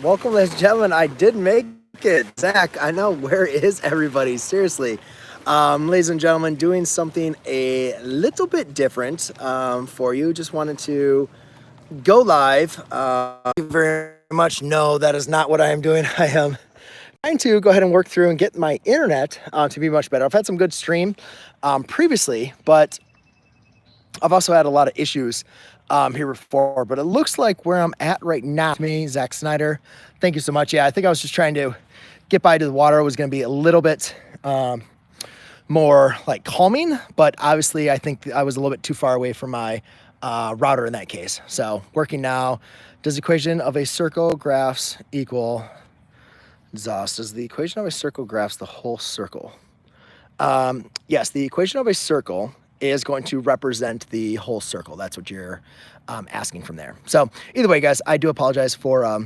Welcome, ladies and gentlemen. I did make it. Zach, I know. Where is everybody? Seriously. Ladies and gentlemen, doing something a little bit different for you. Just wanted to go live. You very much know that is not what I am doing. I am trying to go ahead and work through and get my internet to be much better. I've had some good stream previously, but I've also had a lot of issues here before, but it looks like where I'm at right now, me, Zach Snyder, thank you so much. Yeah, I think I was just trying to get by to the water. It was going to be a little bit more like calming, but obviously I think I was a little bit too far away from my router in that case. So working now, does the equation of a circle graphs equal exhaust? Does the equation of a circle graphs the whole circle? Yes, the equation of a circle is going to represent the whole circle. That's what you're asking from there. So either way, guys, I do apologize for a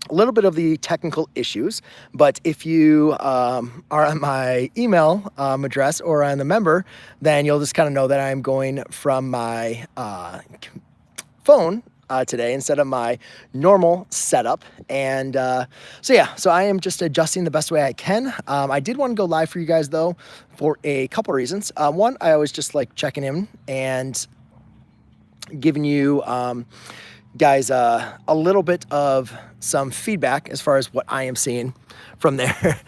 little bit of the technical issues, but if you are on my email address or on the member, then you'll just kind of know that I'm going from my phone today instead of my normal setup. And so I am just adjusting the best way I can. I did want to go live for you guys though for a couple reasons. One, I always just like checking in and giving you guys a little bit of some feedback as far as what I am seeing from there.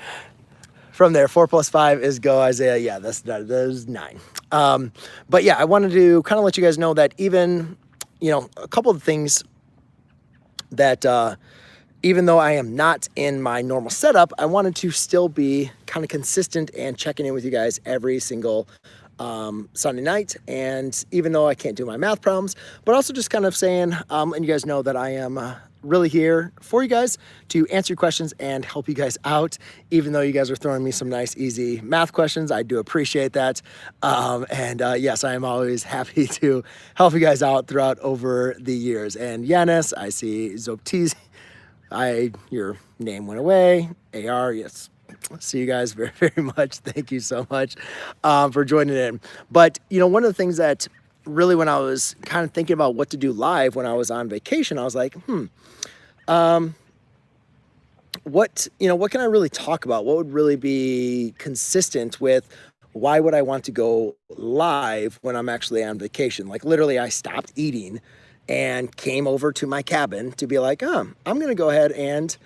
From there, 4 + 5 is go, Isaiah. Yeah, that's 9. But yeah, I wanted to kind of let you guys know that even, a couple of things that even though I am not in my normal setup, I wanted to still be kind of consistent and checking in with you guys every single Sunday night. And even though I can't do my math problems, but also just kind of saying, and you guys know that I am really here for you guys to answer your questions and help you guys out. Even though you guys are throwing me some nice, easy math questions, I do appreciate that. Yes, I am always happy to help you guys out throughout over the years. And Yanis, I see Zoptiz, your name went away. AR, yes. See you guys very, very much. Thank you so much for joining in. But, one of the things that really when I was kind of thinking about what to do live when I was on vacation, I was like, what can I really talk about? What would really be consistent with why would I want to go live when I'm actually on vacation? Like literally I stopped eating and came over to my cabin to be like, I'm going to go ahead and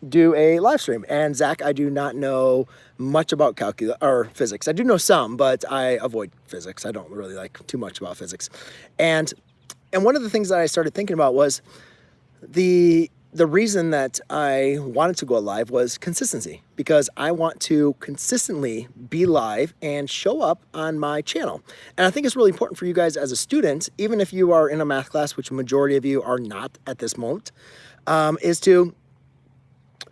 do a live stream. And Zach, I do not know much about calculus or physics. I do know some, but I avoid physics. I don't really like too much about physics. And one of the things that I started thinking about was the reason that I wanted to go live was consistency, because I want to consistently be live and show up on my channel. And I think it's really important for you guys as a student, even if you are in a math class, which a majority of you are not at this moment, is to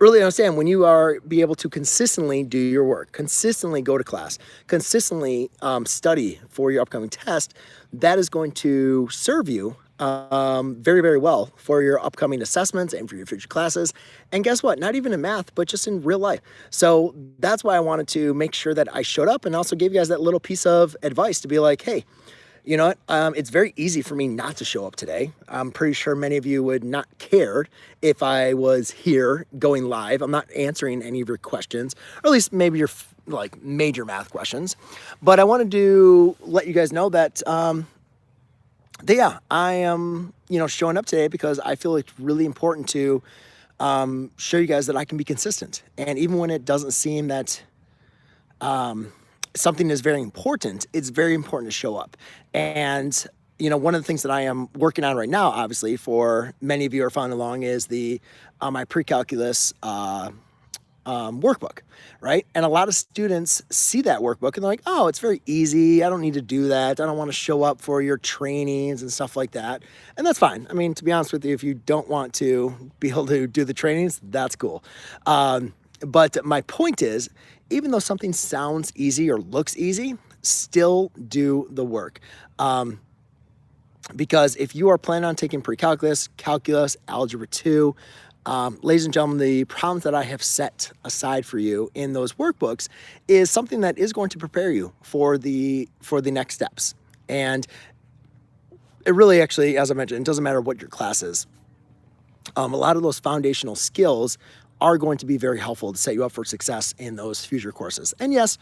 really understand when you are be able to consistently do your work, consistently go to class, consistently study for your upcoming test. That is going to serve you very, very well for your upcoming assessments and for your future classes. And guess what? Not even in math, but just in real life. So that's why I wanted to make sure that I showed up and also gave you guys that little piece of advice to be like, hey, you know what? It's very easy for me not to show up today. I'm pretty sure many of you would not care if I was here going live. I'm not answering any of your questions, or at least maybe your like major math questions. But I wanted to let you guys know that, I am, showing up today because I feel it's really important to show you guys that I can be consistent. And even when it doesn't seem that something is very important, it's very important to show up. And, one of the things that I am working on right now, obviously, for many of you who are following along, is my pre-calculus workbook, right? And a lot of students see that workbook and they're like, oh, it's very easy. I don't need to do that. I don't want to show up for your trainings and stuff like that. And that's fine. I mean, to be honest with you, if you don't want to be able to do the trainings, that's cool. But my point is, even though something sounds easy or looks easy, still do the work. Because if you are planning on taking pre-calculus, calculus, algebra 2, ladies and gentlemen, the problems that I have set aside for you in those workbooks is something that is going to prepare you for the next steps. And it really actually, as I mentioned, it doesn't matter what your class is. a lot of those foundational skills are going to be very helpful to set you up for success in those future courses. And yes,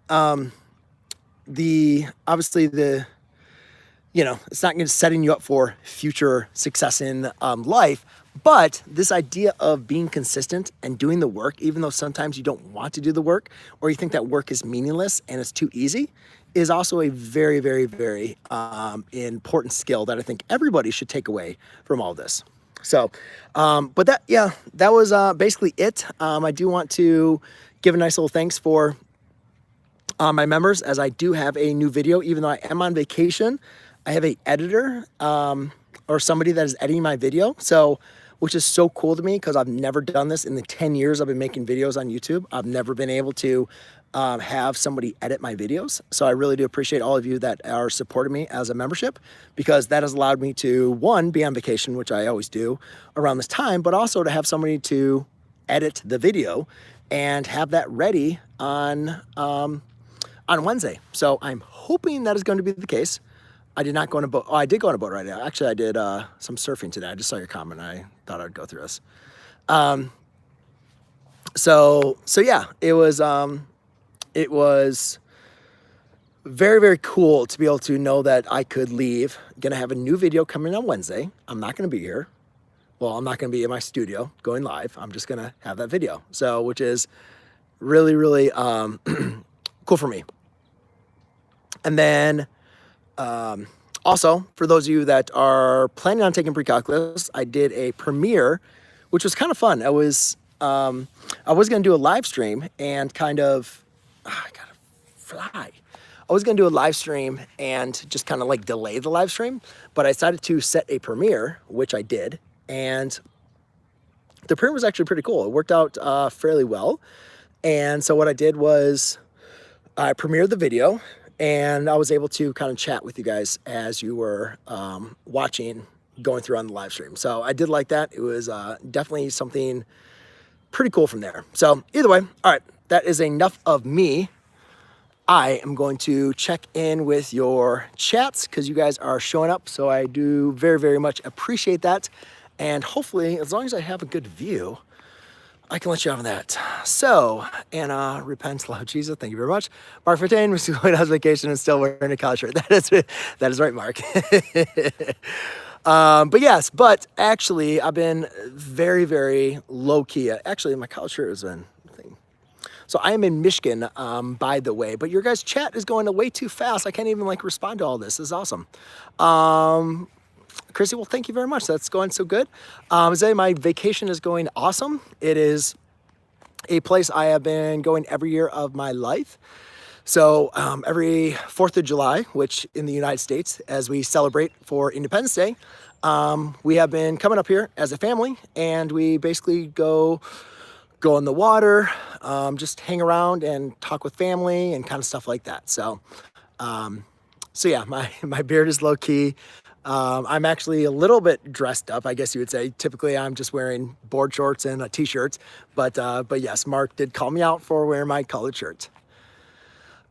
obviously it's not going to setting you up for future success in life, but this idea of being consistent and doing the work, even though sometimes you don't want to do the work or you think that work is meaningless and it's too easy, is also a very, very, very important skill that I think everybody should take away from all this. So, but that was basically it. I do want to give a nice little thanks for my members, as I do have a new video, even though I am on vacation. I have a editor or somebody that is editing my video, which is so cool to me because I've never done this in the 10 years I've been making videos on YouTube. I've never been able to have somebody edit my videos. So I really do appreciate all of you that are supporting me as a membership, because that has allowed me to, one, be on vacation, which I always do around this time, but also to have somebody to edit the video and have that ready on Wednesday. So I'm hoping that is going to be the case. I did not go on a boat. Oh, I did go on a boat right now. Actually, I did some surfing today. I just saw your comment. I thought I'd go through this. So yeah, it was very, very cool to be able to know that I could leave. Gonna have a new video coming on Wednesday. I'm not gonna be here. Well, I'm not gonna be in my studio going live. I'm just gonna have that video. So, which is really, really cool for me. And then also, for those of you that are planning on taking pre-calculus, I did a premiere, which was kind of fun. I was going to do a live stream and I gotta fly. I was going to do a live stream and just kind of like delay the live stream, but I decided to set a premiere, which I did. And the premiere was actually pretty cool. It worked out fairly well. And so what I did was I premiered the video, and I was able to kind of chat with you guys as you were watching, going through on the live stream. So I did like that. It was definitely something pretty cool from there. So either way, all right, that is enough of me. I am going to check in with your chats because you guys are showing up. So I do very, very much appreciate that. And hopefully, as long as I have a good view, I can let you have that. So, Anna, repent, love Jesus. Thank you very much. Mark 15 was going on vacation and still wearing a college shirt. That is right, Mark. But actually, I've been very, very low key. Actually, my college shirt has been a thing. So I am in Michigan, by the way, but your guys' chat is going way too fast. I can't even respond to all this. This is awesome. Chrissy, well, thank you very much. That's going so good. My vacation is going awesome. It is a place I have been going every year of my life. So every 4th of July, which in the United States, as we celebrate for Independence Day, we have been coming up here as a family, and we basically go in the water, just hang around and talk with family and kind of stuff like that. So yeah, my beard is low key. I'm actually a little bit dressed up, I guess you would say. Typically, I'm just wearing board shorts and a t-shirt, but yes, Mark did call me out for wearing my collared shirt.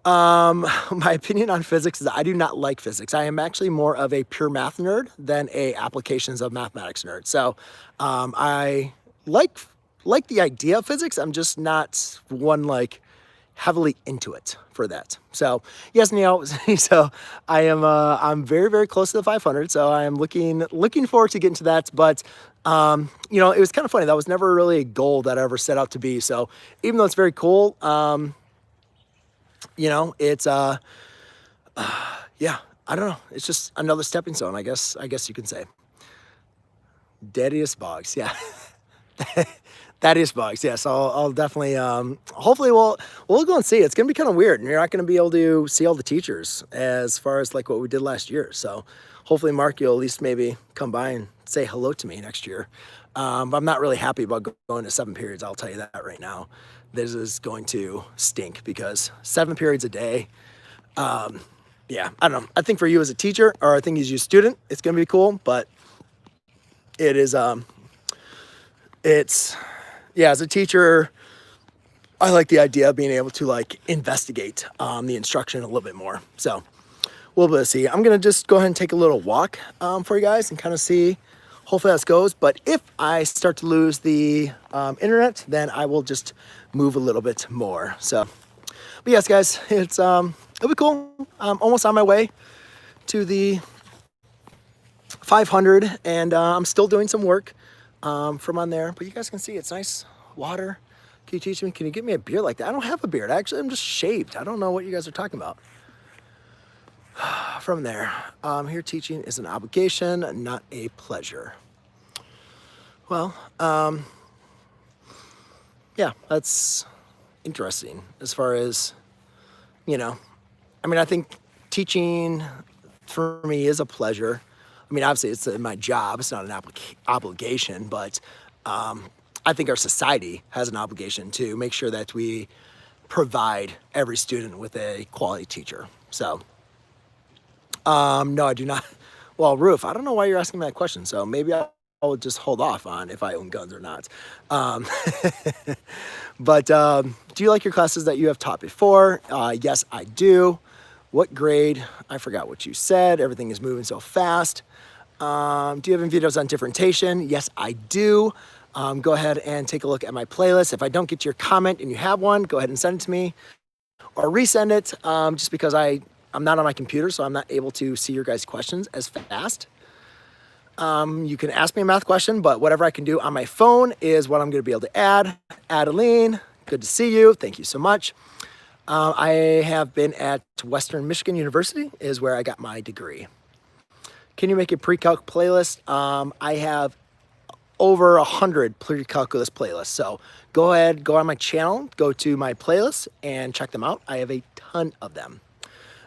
My opinion on physics is I do not like physics. I am actually more of a pure math nerd than a applications of mathematics nerd. So, I like the idea of physics. I'm just not one heavily into it for that. So yes, Neil. So I am. I'm very, very close to the 500. So I am looking forward to getting to that. But it was kind of funny. That was never really a goal that I ever set out to be. So even though it's very cool, it's yeah. I don't know. It's just another stepping stone. I guess you can say. Deadiest Boggs. Yeah. That is bugs. Yes, I'll definitely, hopefully we'll go and see. It's going to be kind of weird. And you're not going to be able to see all the teachers as far as what we did last year. So hopefully, Mark, you'll at least maybe come by and say hello to me next year. But I'm not really happy about going to 7 periods. I'll tell you that right now. This is going to stink because 7 periods a day. Yeah, I don't know. I think for you as a teacher, or I think as a student, it's going to be cool. But it is, yeah, as a teacher, I like the idea of being able to investigate the instruction a little bit more. So we'll see. I'm going to just go ahead and take a little walk for you guys and kind of see. hopefully that goes. But if I start to lose the internet, then I will just move a little bit more. So, but yes, guys, it'll be cool. I'm almost on my way to the 500, and I'm still doing some work from on there. But you guys can see it's nice water. Can you teach me? Can you get me a beard like that? I don't have a beard. Actually, I'm just shaved. I don't know what you guys are talking about. From there, here teaching is an obligation, not a pleasure. Well, yeah, that's interesting as far as, you know, I mean, I think teaching for me is a pleasure. I mean, obviously it's my job, it's not an obligation, but I think our society has an obligation to make sure that we provide every student with a quality teacher. So, no, I do not. Well, Roof, I don't know why you're asking me that question, so maybe I'll just hold off on if I own guns or not. But do you like your classes that you have taught before? Yes, I do. What grade? I forgot what you said. Everything is moving so fast. Do you have any videos on differentiation? Yes, I do. Go ahead and take a look at my playlist. If I don't get your comment and you have one, go ahead and send it to me or resend it, just because I'm not on my computer, so I'm not able to see your guys' questions as fast. You can ask me a math question, but whatever I can do on my phone is what I'm going to be able to add. Adeline, good to see you. Thank you so much. I have been at Western Michigan University, is where I got my degree. Can you make a pre-calc playlist? I have over 100 pre-calculus playlists. So go ahead, go on my channel, go to my playlists and check them out. I have a ton of them.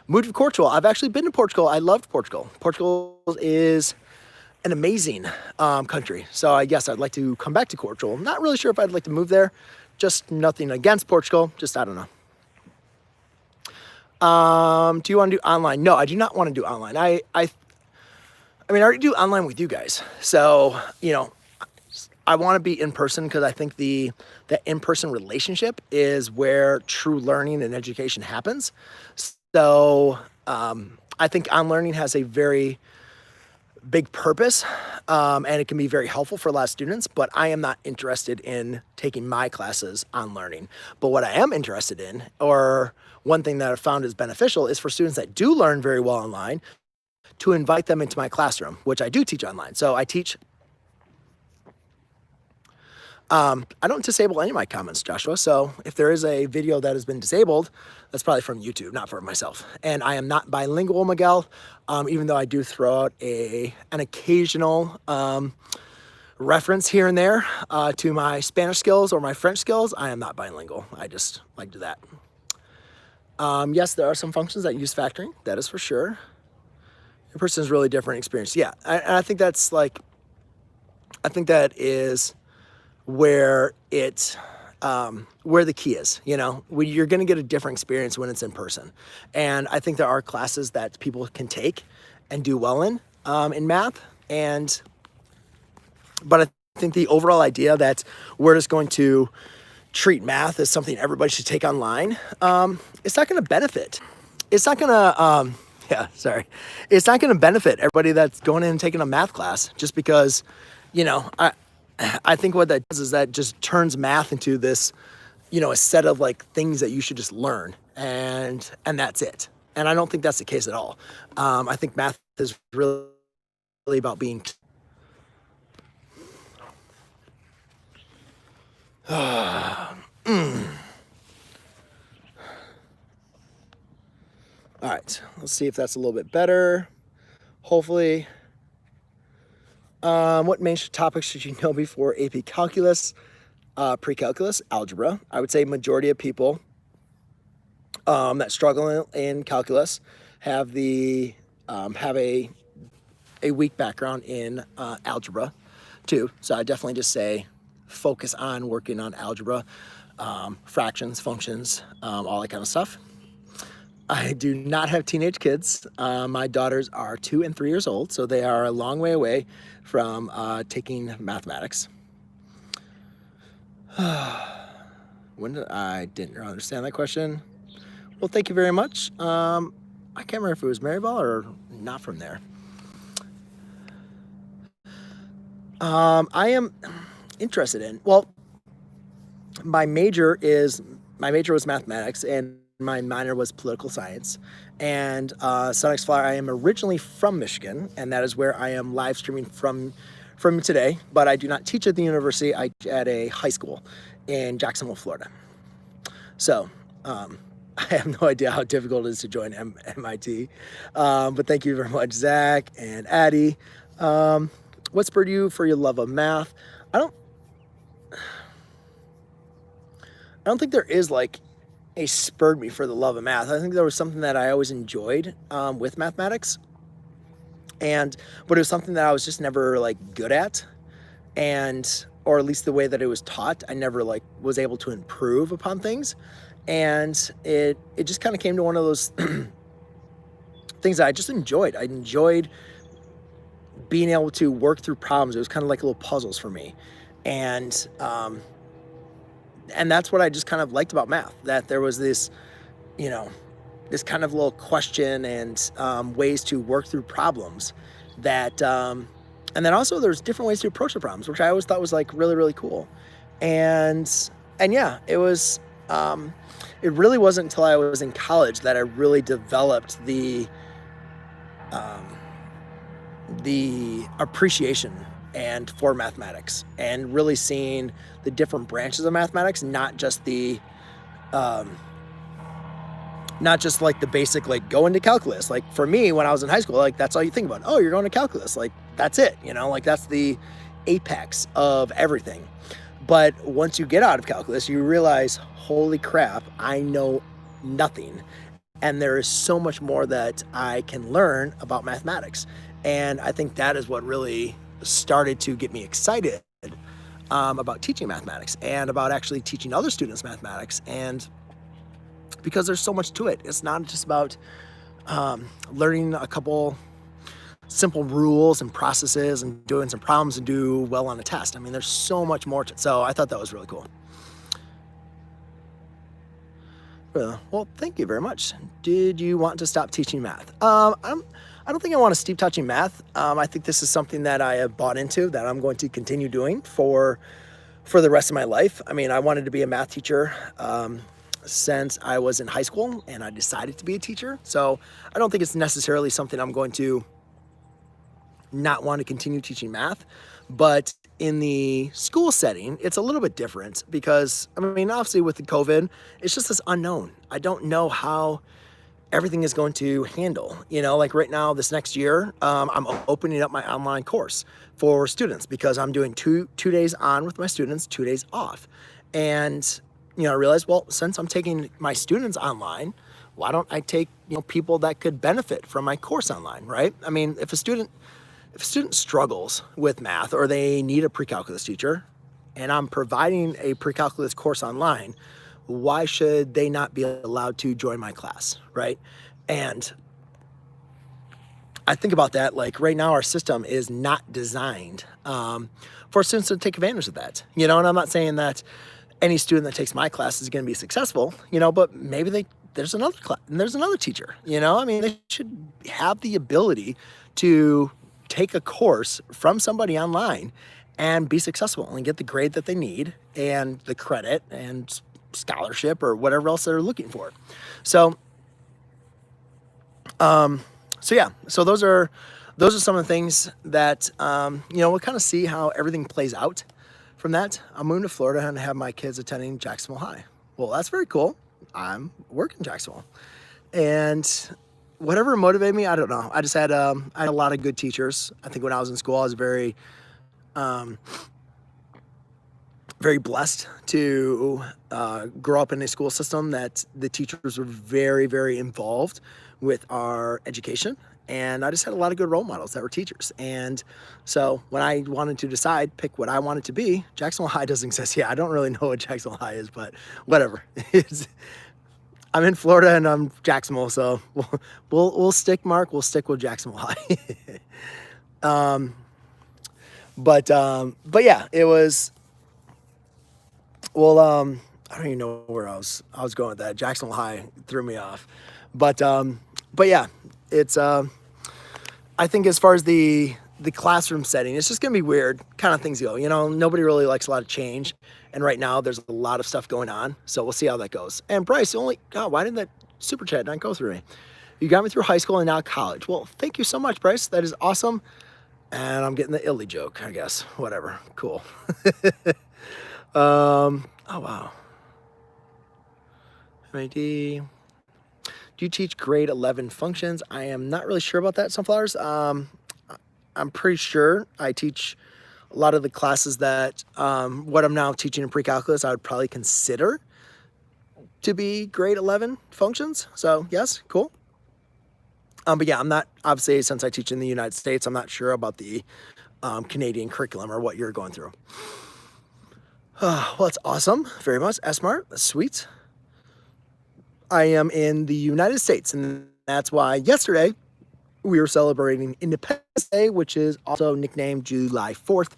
Moved to Portugal. I've actually been to Portugal. I loved Portugal. Portugal is an amazing country. So I guess I'd like to come back to Portugal. Not really sure if I'd like to move there. Just nothing against Portugal. Just, I don't know. Do you want to do online? No, I do not want to do online. I mean, I already do online with you guys. So, you know, I want to be in person because I think that in-person relationship is where true learning and education happens. So, I think on-learning has a very big purpose, and it can be very helpful for a lot of students, but I am not interested in taking my classes on learning. But what I am interested in, or one thing that I've found is beneficial, is for students that do learn very well online to invite them into my classroom, which I do teach online. So I teach, I don't disable any of my comments, Joshua. So if there is a video that has been disabled, that's probably from YouTube, not from myself. And I am not bilingual, Miguel, even though I do throw out an occasional reference here and there to my Spanish skills or my French skills. I am not bilingual. I just like to do that. Yes, there are some functions that use factoring. That is for sure. In person is really different experience. Yeah, I think that's like, I think that is where it, where the key is, you know, you're going to get a different experience when it's in person. And I think there are classes that people can take and do well in math. But I think the overall idea that we're just going to treat math as something everybody should take online, it's not going to benefit. It's not going to, it's not going to benefit everybody that's going in and taking a math class just because, you know, I think what that does is that just turns math into this, you know, a set of like things that you should just learn and that's it. And I don't think that's the case at all. I think math is really about being All right, let's see if that's a little bit better. Hopefully. What main topics should you know before AP Calculus, pre-calculus, algebra? I would say majority of people that struggle in calculus have a weak background in algebra too. So I definitely just say focus on working on algebra, fractions, functions, all that kind of stuff. I do not have teenage kids. My daughters are 2 and 3 years old, so they are a long way away from taking mathematics. I didn't understand that question. Well, thank you very much. I can't remember if it was Maryball or not from there. I am interested in, well, my major was mathematics and my minor was political science. And Sonics Flyer, I am originally from Michigan, and that is where I am live streaming from today. But I do not teach at the university. I teach at a high school in Jacksonville, Florida. So I have no idea how difficult it is to join MIT. But thank you very much, Zach and Addie. What spurred you for your love of math? I don't think there is like a spurred me for the love of math. I think there was something that I always enjoyed with mathematics, but it was something that I was just never like good at, or at least the way that it was taught, I never like was able to improve upon things, and it just kind of came to one of those things that I just enjoyed. I enjoyed being able to work through problems. It was kind of like little puzzles for me, and that's what I just kind of liked about math, that there was this, this kind of little question and ways to work through problems that, and then also there's different ways to approach the problems, which I always thought was like really, really cool. And yeah, it was, it really wasn't until I was in college that I really developed the appreciation and for mathematics, and really seeing the different branches of mathematics, not just like the basic, like go into calculus. Like for me, when I was in high school, like that's all you think about. Oh, you're going to calculus. Like that's it, like that's the apex of everything. But once you get out of calculus, you realize, holy crap, I know nothing. And there is so much more that I can learn about mathematics. And I think that is what really started to get me excited about teaching mathematics and about actually teaching other students mathematics. And because there's so much to it, it's not just about learning a couple simple rules and processes and doing some problems and do well on a test. I mean, there's so much more to it. So I thought that was really cool. Well, thank you very much. Did you want to stop teaching math? I don't think I want to stop teaching math. I think this is something that I have bought into, that I'm going to continue doing for the rest of my life. I mean, I wanted to be a math teacher since I was in high school, and I decided to be a teacher. So I don't think it's necessarily something I'm going to not want to continue teaching math. But in the school setting, it's a little bit different because, I mean, obviously with the COVID, it's just this unknown. I don't know how everything is going to handle, like right now, this next year, I'm opening up my online course for students because I'm doing two days on with my students, 2 days off. And, I realized, well, since I'm taking my students online, why don't I take, people that could benefit from my course online, right? I mean, if a student struggles with math or they need a pre-calculus teacher and I'm providing a pre-calculus course online, why should they not be allowed to join my class, right? And I think about that, like right now our system is not designed for students to take advantage of that, and I'm not saying that any student that takes my class is going to be successful, but maybe there's another class and there's another teacher, I mean, they should have the ability to take a course from somebody online and be successful and get the grade that they need and the credit and scholarship or whatever else they're looking for. So so those are some of the things that we'll kind of see how everything plays out from that. I'm moving to Florida and have my kids attending Jacksonville High. Well, that's very cool. I'm working in Jacksonville, and whatever motivated me, I don't know. I just had I had a lot of good teachers. I think when I was in school, I was very very blessed to grow up in a school system that the teachers were very, very involved with our education. And I just had a lot of good role models that were teachers. And so when I wanted to pick what I wanted to be, Jacksonville High doesn't exist yet. I don't really know what Jacksonville High is, but whatever. I'm in Florida and I'm Jacksonville, so we'll stick with Jacksonville High. But yeah, it was. Well, I don't even know where I was going with that. Jacksonville High threw me off, but yeah, it's I think as far as the the classroom setting, it's just gonna be weird kind of things go. You know, nobody really likes a lot of change. And right now there's a lot of stuff going on. So we'll see how that goes. And Bryce, why didn't that super chat not go through me? You got me through high school and now college. Well, thank you so much, Bryce. That is awesome. And I'm getting the illy joke, I guess. Whatever. Cool. Oh, wow. MID. Do you teach grade 11 functions? I am not really sure about that, Sunflowers. I'm pretty sure I teach a lot of the classes that what I'm now teaching in pre-calculus I would probably consider to be grade 11 functions. So yes, cool. But yeah, I'm not, obviously, since I teach in the United States, I'm not sure about the Canadian curriculum or what you're going through. Well, that's awesome. Very much. S-Mart, that's sweet. I am in the United States, and that's why yesterday we were celebrating Independence Day, which is also nicknamed July 4th.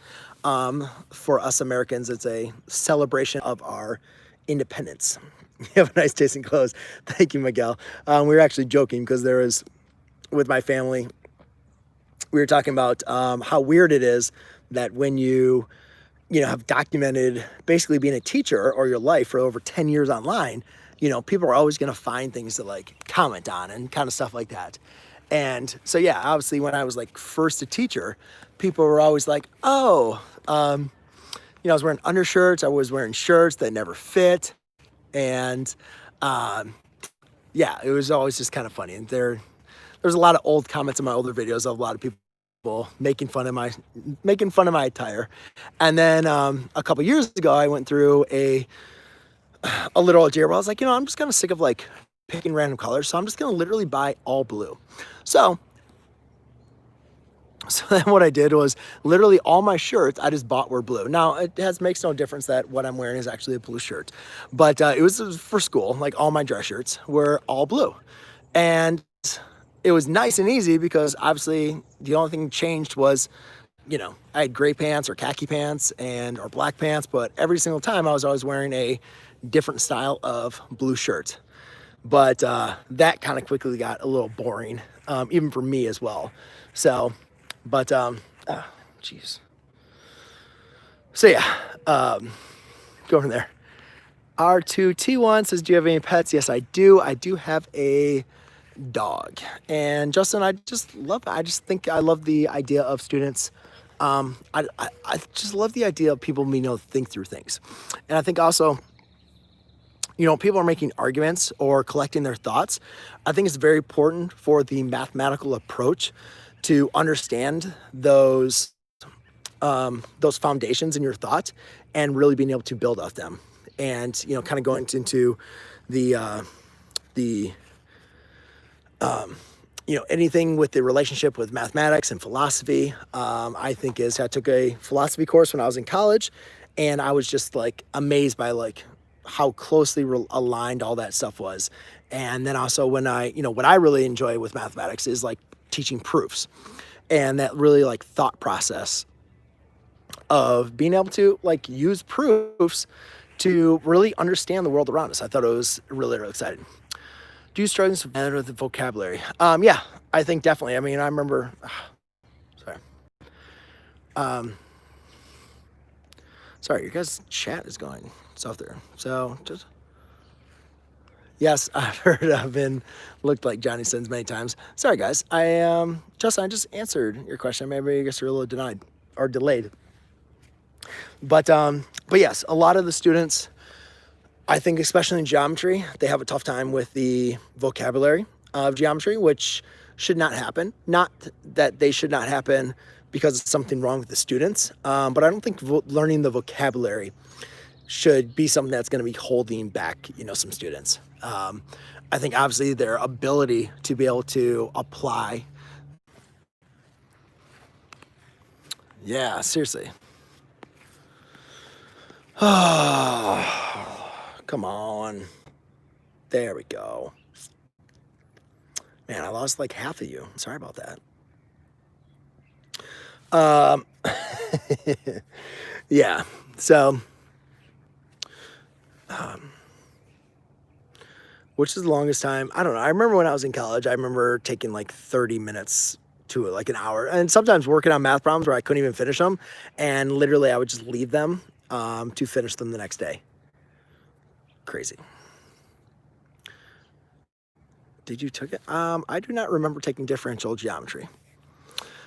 For us Americans, it's a celebration of our independence. You have a nice taste in clothes. Thank you, Miguel. We were actually joking because there was, with my family, we were talking about how weird it is that when you have documented basically being a teacher or your life for over 10 years online, people are always going to find things to like comment on and kind of stuff like that. And so, yeah, obviously when I was like first a teacher, people were always like, oh, I was wearing undershirts. I was wearing shirts that never fit. And yeah, it was always just kind of funny. And there's a lot of old comments in my older videos of a lot of people making fun of my attire. And then a couple years ago, I went through a little old year where I was like, I'm just kind of sick of like picking random colors, so I'm just gonna literally buy all blue. So then what I did was literally all my shirts I just bought were blue. Now it makes no difference that what I'm wearing is actually a blue shirt, but it was for school. Like all my dress shirts were all blue, and it was nice and easy because obviously the only thing changed was, I had gray pants or khaki pants or black pants, but every single time I was always wearing a different style of blue shirt. But that kind of quickly got a little boring, even for me as well. So, but, geez. So yeah, go from there. R2T1 says, do you have any pets? Yes, I do. I do have a dog. And Justin, I just think I love the idea of students. I just love the idea of people being able to think through things. And I think also, people are making arguments or collecting their thoughts. I think it's very important for the mathematical approach to understand those foundations in your thought and really being able to build off them. And, kind of going into anything with the relationship with mathematics and philosophy, I think I took a philosophy course when I was in college, and I was just like amazed by like how closely aligned all that stuff was. And then also when what I really enjoy with mathematics is like teaching proofs and that really like thought process of being able to like use proofs to really understand the world around us. I thought it was really, really exciting. Do you struggle with the vocabulary? Yeah, I think definitely. I mean, I remember, sorry, your guys' chat is going south there. So just, yes, I've been looked like Johnny Sins many times. Sorry guys, Justin, I just answered your question. Maybe I guess you're a little denied or delayed. But yes, a lot of the students, I think especially in geometry, they have a tough time with the vocabulary of geometry, which should not happen. Not that they should not happen because it's something wrong with the students, but I don't think learning the vocabulary should be something that's going to be holding back, some students. I think obviously their ability to be able to apply. Yeah, seriously. Come on. There we go. Man, I lost like half of you. Sorry about that. Yeah, so which is the longest time? I don't know. I remember when I was in college, I remember taking like 30 minutes to like an hour. And sometimes working on math problems where I couldn't even finish them, and literally I would just leave them to finish them the next day. Crazy. Did you take it? I do not remember taking differential geometry.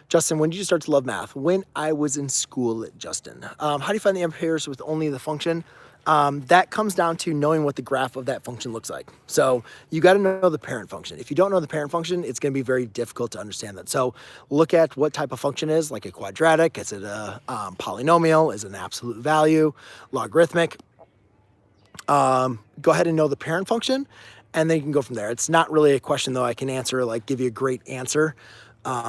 Justin, when did you start to love math? When I was in school, Justin. How do you find the amperes with only the function? That comes down to knowing what the graph of that function looks like. So you got to know the parent function. If you don't know the parent function, it's going to be very difficult to understand that. So look at what type of function is, like a quadratic. Is it a polynomial? Is it an absolute value? Logarithmic? Go ahead and know the parent function, and then you can go from there. It's not really a question, though, I can answer, like give you a great answer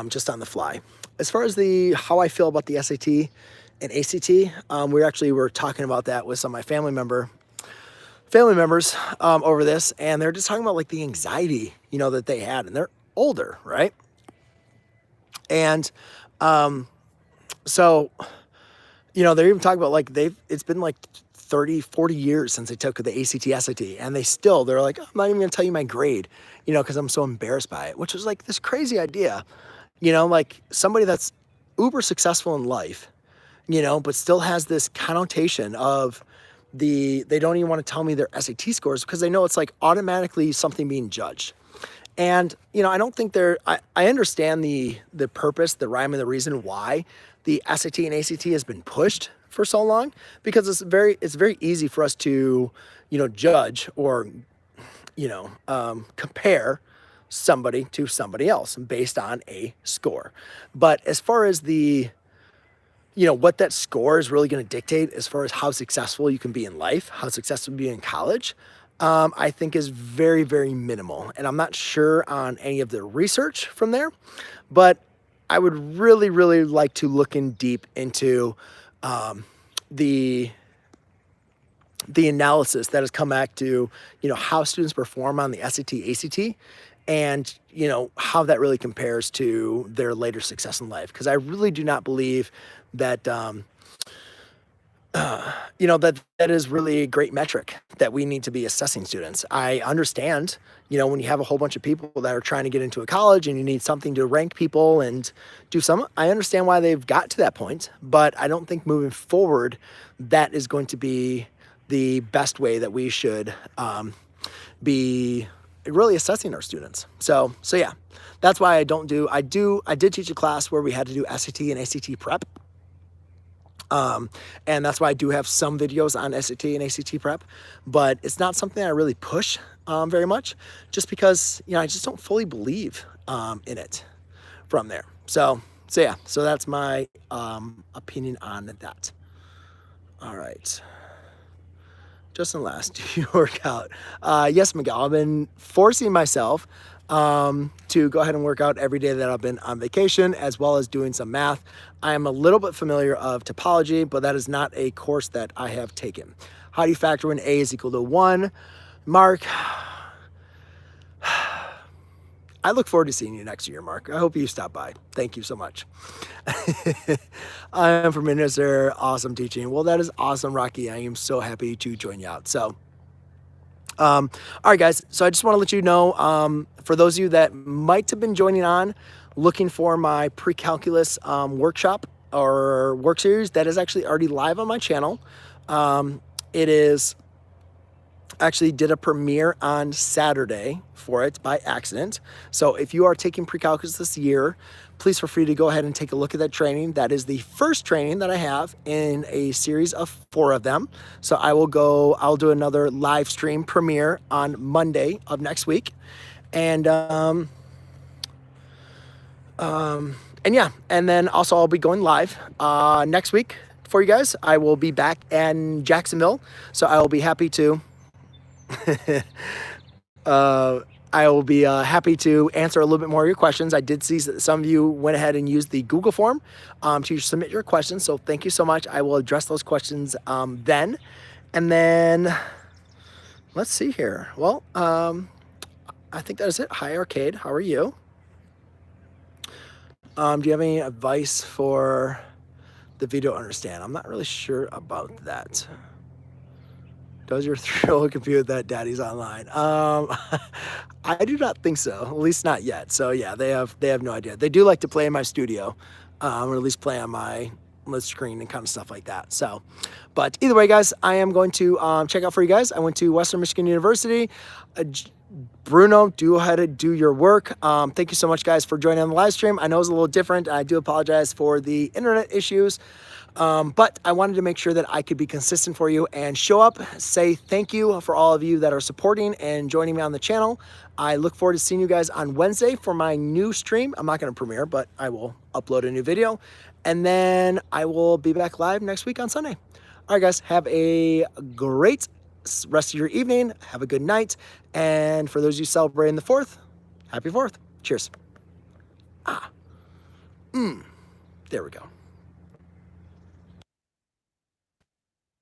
just on the fly. As far as how I feel about the SAT and ACT, we were talking about that with some of my family members over this, and they're just talking about like the anxiety, that they had, and they're older, right? And so, they're even talking about like it's been like 30, 40 years since they took the ACT, SAT, and they're like, I'm not even gonna tell you my grade, because I'm so embarrassed by it, which was like this crazy idea, like somebody that's uber successful in life, but still has this connotation of they don't even want to tell me their SAT scores because they know it's like automatically something being judged. And, I don't think I understand the purpose, the rhyme and the reason why the SAT and ACT has been pushed for so long, because it's very easy for us to, judge or, compare somebody to somebody else based on a score. But as far as what that score is really going to dictate as far as how successful you can be in life, how successful you can be in college, I think is very, very minimal. And I'm not sure on any of the research from there, but I would really, really like to look in deep into the analysis that has come back to, how students perform on the SAT, ACT, and, how that really compares to their later success in life. Because I really do not believe that, that is really a great metric that we need to be assessing students. I understand, when you have a whole bunch of people that are trying to get into a college and you need something to rank people and do I understand why they've got to that point, but I don't think moving forward, that is going to be the best way that we should be really assessing our students. So yeah, that's why I did teach a class where we had to do SAT and ACT prep. And that's why I do have some videos on SAT and ACT prep, but it's not something I really push very much, just because, I just don't fully believe in it from there. So yeah, so that's my opinion on that. All right. Justin last, do you work out? Yes, Miguel, I've been forcing myself to go ahead and work out every day that I've been on vacation, as well as doing some math. I am a little bit familiar of topology, but that is not a course that I have taken. How do you factor in A is equal to 1? Mark, I look forward to seeing you next year, Mark. I hope you stop by. Thank you so much. I am from Minister. Awesome teaching. Well, that is awesome, Rocky. I am so happy to join you out. So, all right, guys. So I just want to let you know, for those of you that might have been joining on, looking for my pre-calculus workshop or work series, that is actually already live on my channel. It is actually did a premiere on Saturday for it by accident. So if you are taking pre-calculus this year, please feel free to go ahead and take a look at that training. That is the first training that I have in a series of 4 of them. So I'll do another live stream premiere on Monday of next week. And yeah, and then also I'll be going live next week for you guys. I will be back in Jacksonville, so I will be happy to I will be happy to answer a little bit more of your questions. I did see that some of you went ahead and used the Google form to submit your questions, so thank you so much. I will address those questions then. And then, let's see here. Well, I think that is it. Hi, Arcade. How are you? Do you have any advice for the video to understand? I'm not really sure about that. Does your 3-year-old compute that daddy's online? I do not think so, at least not yet. So yeah, they have no idea. They do like to play in my studio, or at least play on my list screen and kind of stuff like that. So, but either way, guys, I am going to check out for you guys. I went to Western Michigan University. Bruno, do ahead and do your work. Thank you so much, guys, for joining on the live stream. I know it's a little different. I do apologize for the internet issues. But I wanted to make sure that I could be consistent for you and show up, say thank you for all of you that are supporting and joining me on the channel. I look forward to seeing you guys on Wednesday for my new stream. I'm not going to premiere, but I will upload a new video. And then I will be back live next week on Sunday. All right, guys, have a great rest of your evening. Have a good night. And for those of you celebrating the 4th, happy 4th. Cheers. There we go.